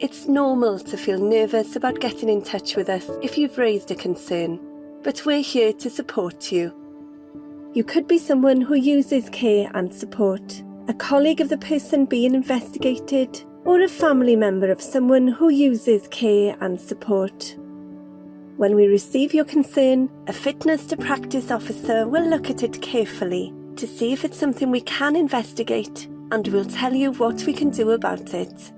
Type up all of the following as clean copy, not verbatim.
It's normal to feel nervous about getting in touch with us if you've raised a concern, but we're here to support you. You could be someone who uses care and support, a colleague of the person being investigated, or a family member of someone who uses care and support. When we receive your concern, a fitness to practice officer will look at it carefully to see if it's something we can investigate, and we'll tell you what we can do about it.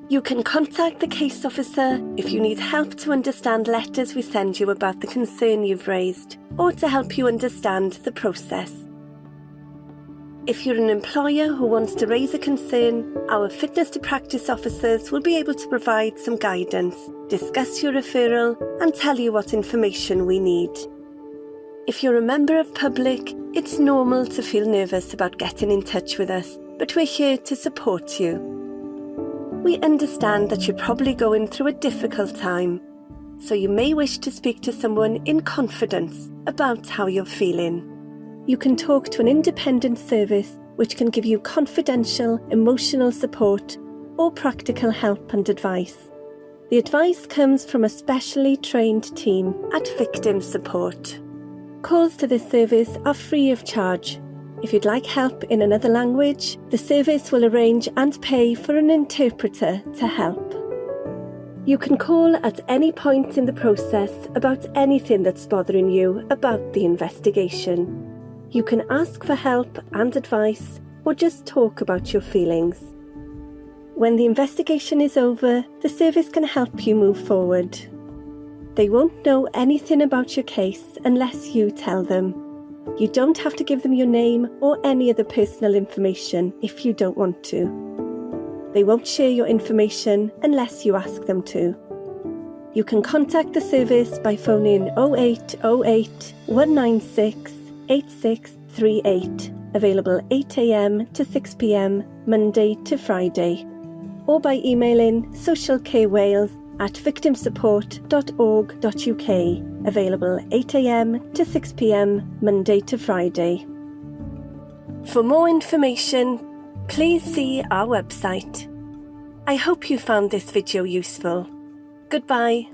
You can contact the case officer if you need help to understand letters we send you about the concern you've raised, or to help you understand the process. If you're an employer who wants to raise a concern, our fitness to practice officers will be able to provide some guidance, discuss your referral, and tell you what information we need. If you're a member of public, it's normal to feel nervous about getting in touch with us, but we're here to support you. We understand that you're probably going through a difficult time, so you may wish to speak to someone in confidence about how you're feeling. You can talk to an independent service which can give you confidential, emotional support or practical help and advice. The advice comes from a specially trained team at Victim Support. Calls to this service are free of charge. If you'd like help in another language, the service will arrange and pay for an interpreter to help. You can call at any point in the process about anything that's bothering you about the investigation. You can ask for help and advice, or just talk about your feelings. When the investigation is over, the service can help you move forward. They won't know anything about your case unless you tell them. You don't have to give them your name or any other personal information if you don't want to. They won't share your information unless you ask them to. You can contact the service by phoning 0808 196 8638, available 8 a.m. to 6 p.m, Monday to Friday, or by emailing socialcarewales@victimsupport.org.uk, available 8 a.m. to 6 p.m, Monday to Friday. For more information, please see our website. I hope you found this video useful. Goodbye.